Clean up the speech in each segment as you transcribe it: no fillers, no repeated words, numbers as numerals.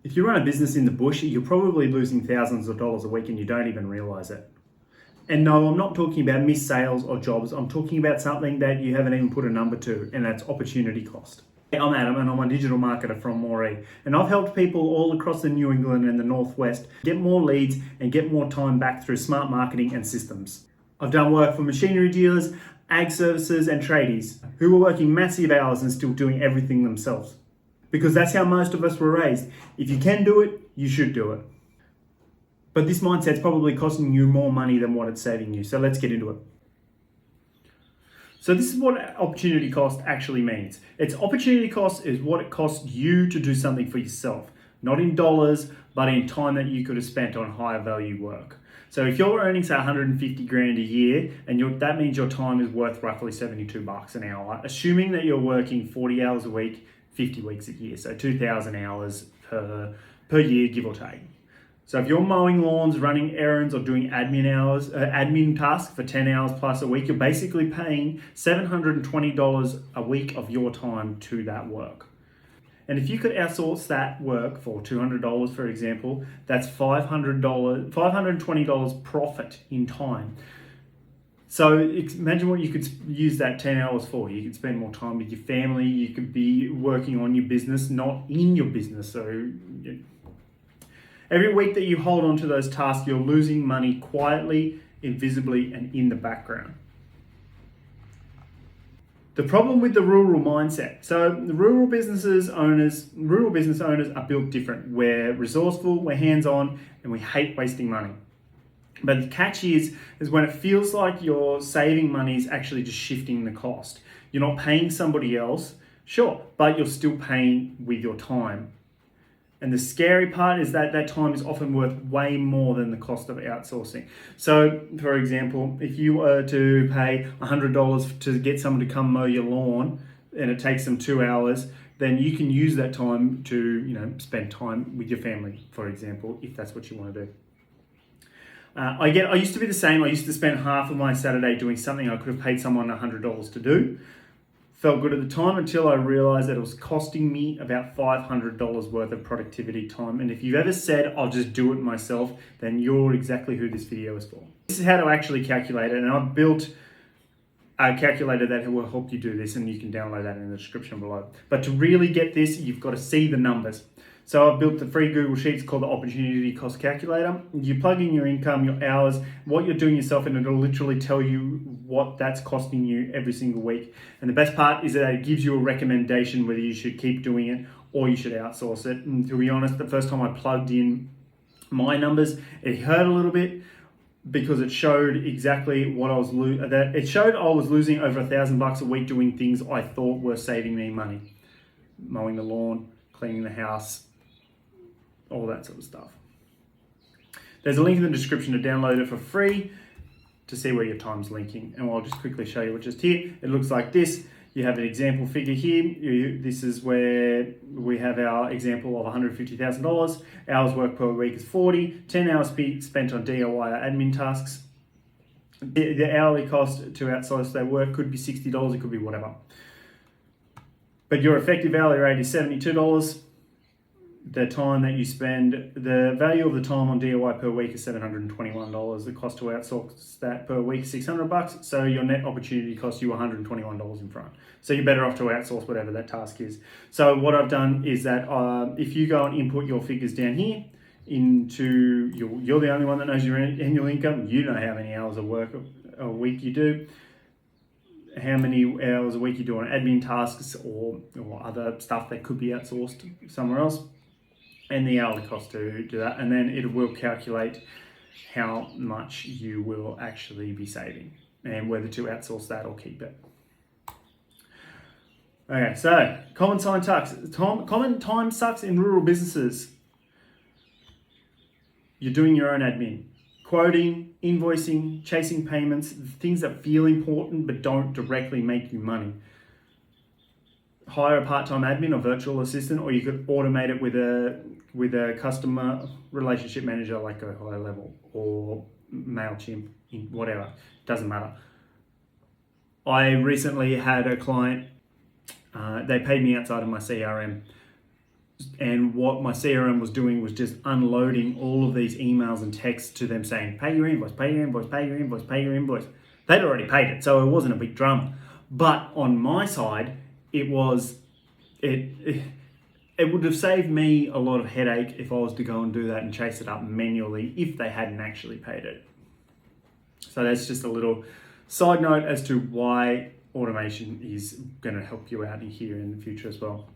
If you run a business in the bush, you're probably losing thousands of dollars a week and you don't even realize it. And no, I'm not talking about missed sales or jobs. I'm talking about something that you haven't even put a number to, and that's opportunity cost. I'm Adam and I'm a digital marketer from Moree, and I've helped people all across the New England and the Northwest get more leads and get more time back through smart marketing and systems. I've done work for machinery dealers, ag services and tradies who were working massive hours and still doing everything themselves. Because that's how most of us were raised. If you can do it, you should do it. But this mindset's probably costing you more money than what it's saving you. So let's get into it. So this is what opportunity cost actually means. It's opportunity cost is what it costs you to do something for yourself, not in dollars, but in time that you could have spent on higher value work. So if you're earning say 150 grand a year, and that means your time is worth roughly 72 bucks an hour, assuming that you're working 40 hours a week, 50 weeks a year, so 2,000 hours per year, give or take. So if you're mowing lawns, running errands, or doing admin tasks for 10 hours plus a week, you're basically paying $720 a week of your time to that work. And if you could outsource that work for $200, for example, that's $520 profit in time. So imagine what you could use that 10 hours for. You could spend more time with your family. You could be working on your business, not in your business. So every week that you hold on to those tasks, you're losing money quietly, invisibly, and in the background. The problem with the rural mindset. So the rural business owners are built different. We're resourceful, we're hands-on, and we hate wasting money. But the catch is when it feels like you're saving money is actually just shifting the cost. You're not paying somebody else, sure, but you're still paying with your time. And the scary part is that that time is often worth way more than the cost of outsourcing. So, for example, if you were to pay $100 to get someone to come mow your lawn and it takes them 2 hours, then you can use that time to, spend time with your family, for example, if that's what you want to do. I used to be the same. I used to spend half of my Saturday doing something I could have paid someone $100 to do. Felt good at the time until I realized that it was costing me about $500 worth of productivity time. And if you've ever said, I'll just do it myself, then you're exactly who this video is for. This is how to actually calculate it. And I've built a calculator that will help you do this, and you can download that in the description below. But to really get this, you've got to see the numbers. So I've built the free Google Sheets called the Opportunity Cost Calculator. You plug in your income, your hours, what you're doing yourself, and it'll literally tell you what that's costing you every single week. And the best part is that it gives you a recommendation whether you should keep doing it or you should outsource it. And to be honest, the first time I plugged in my numbers, it hurt a little bit because it showed exactly what I was it showed I was losing over $1,000 a week doing things I thought were saving me money. Mowing the lawn, cleaning the house, all that sort of stuff. There's a link in the description to download it for free to see where your time's linking. And I'll just quickly show you just here. It looks like this. You have an example figure here. This is where we have our example of $150,000. Hours worked per week is 40. 10 hours spent on DIY or admin tasks. The hourly cost to outsource that work could be $60. It could be whatever. But your effective hourly rate is $72. The time that you spend, the value of the time on DIY per week is $721. The cost to outsource that per week is $600. So your net opportunity costs you $121 in front. So you're better off to outsource whatever that task is. So what I've done is that if you go and input your figures down here into you're the only one that knows your annual income. You know how many hours of work a week you do, how many hours a week you do on admin tasks or other stuff that could be outsourced somewhere else, and the hourly cost to do that, and then it will calculate how much you will actually be saving and whether to outsource that or keep it. Okay, so common time sucks in rural businesses. You're doing your own admin, quoting, invoicing, chasing payments, things that feel important but don't directly make you money. Hire a part-time admin or virtual assistant, or you could automate it with a customer relationship manager like a high level or MailChimp, whatever, doesn't matter. I recently had a client, they paid me outside of my CRM And what my CRM was doing was just unloading all of these emails and texts to them saying, pay your invoice, pay your invoice, pay your invoice, pay your invoice. They'd already paid it, so it wasn't a big drama. But on my side, it would have saved me a lot of headache if I was to go and do that and chase it up manually if they hadn't actually paid it. So that's just a little side note as to why automation is going to help you out here in the future as well.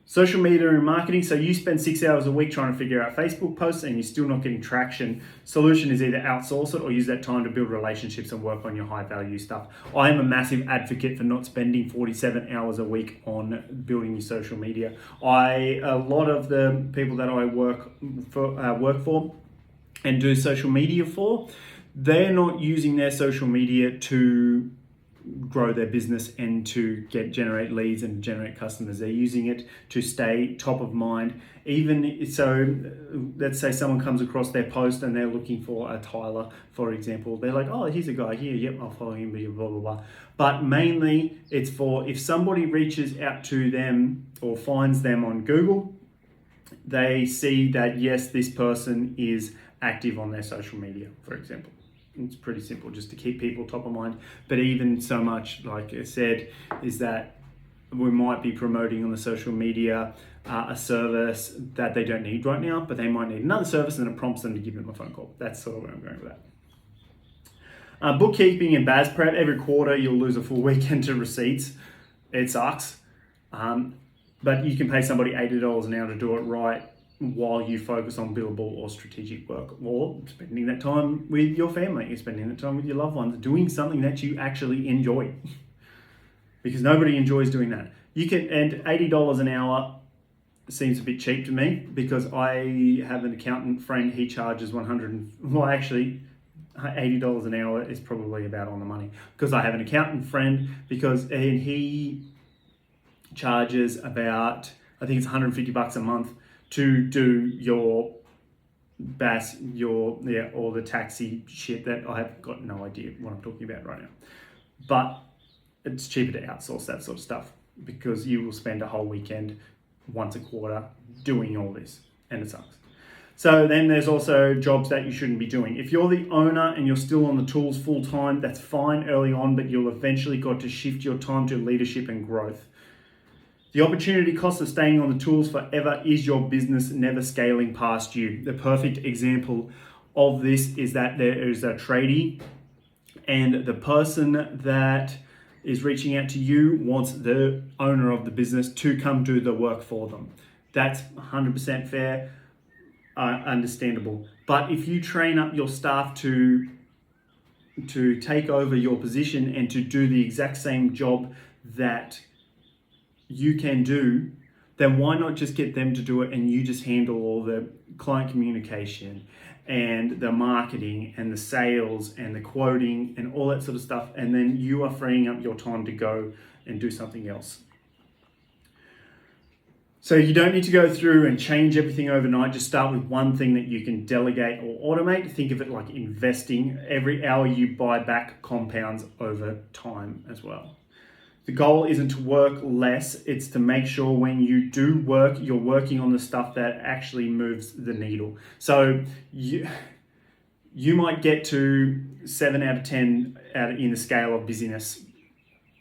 Social media and marketing. So you spend 6 hours a week trying to figure out Facebook posts and you're still not getting traction. Solution is either outsource it or use that time to build relationships and work on your high value stuff. I am a massive advocate for not spending 47 hours a week on building your social media. A lot of the people that I work for and do social media for, they're not using their social media to grow their business and to generate leads and generate customers. They're using it to stay top of mind. Even so, let's say someone comes across their post and they're looking for a Tyler, for example. They're like, oh, here's a guy here. Yep, I'll follow him, blah, blah, blah. But mainly it's for if somebody reaches out to them or finds them on Google, they see that, yes, this person is active on their social media, for example. It's pretty simple, just to keep people top of mind. But even so much, like I said, is that we might be promoting on the social media a service that they don't need right now, but they might need another service, and it prompts them to give them a phone call. That's sort of where I'm going with that. Bookkeeping and BAS prep. Every quarter, you'll lose a full weekend to receipts. It sucks. But you can pay somebody $80 an hour to do it right, while you focus on billable or strategic work, or spending that time with your family, you're spending that time with your loved ones, doing something that you actually enjoy. Because nobody enjoys doing that. And $80 an hour seems a bit cheap to me, because I have an accountant friend, he charges $80 an hour is probably about on the money. Because I have an accountant friend, and he charges about, I think it's $150 a month to do your BAS, all the taxi shit that I have got no idea what I'm talking about right now. But it's cheaper to outsource that sort of stuff, because you will spend a whole weekend once a quarter doing all this, and it sucks. So then there's also jobs that you shouldn't be doing. If you're the owner and you're still on the tools full time, that's fine early on, but you'll eventually got to shift your time to leadership and growth. The opportunity cost of staying on the tools forever is your business never scaling past you. The perfect example of this is that there is a tradie, and the person that is reaching out to you wants the owner of the business to come do the work for them. That's 100% fair, understandable. But if you train up your staff to take over your position and to do the exact same job that you can do, then why not just get them to do it and you just handle all the client communication and the marketing and the sales and the quoting and all that sort of stuff, and then you are freeing up your time to go and do something else. So you don't need to go through and change everything overnight. Just start with one thing that you can delegate or automate. Think of it like investing. Every hour you buy back compounds over time as well. The goal isn't to work less, it's to make sure when you do work, you're working on the stuff that actually moves the needle. So you might get to 7 out of 10 in the scale of busyness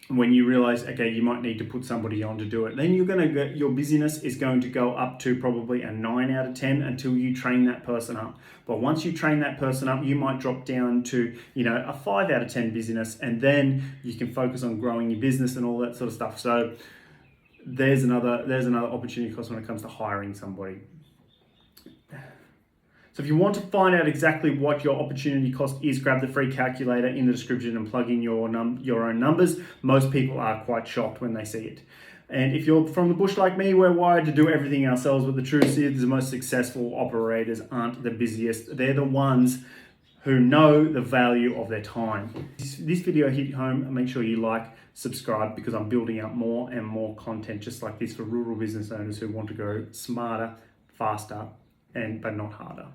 when you realize, okay, you might need to put somebody on to do it. Then your busyness is going to go up to probably a 9 out of 10 until you train that person up. But once you train that person up, you might drop down to, a 5 out of 10 busyness, and then you can focus on growing your business and all that sort of stuff. So there's another opportunity cost when it comes to hiring somebody. So if you want to find out exactly what your opportunity cost is, grab the free calculator in the description and plug in your own numbers. Most people are quite shocked when they see it. And if you're from the bush like me, we're wired to do everything ourselves, but the truth is the most successful operators aren't the busiest. They're the ones who know the value of their time. If this video hit home, make sure you like, subscribe, because I'm building out more and more content just like this for rural business owners who want to go smarter, faster, but not harder.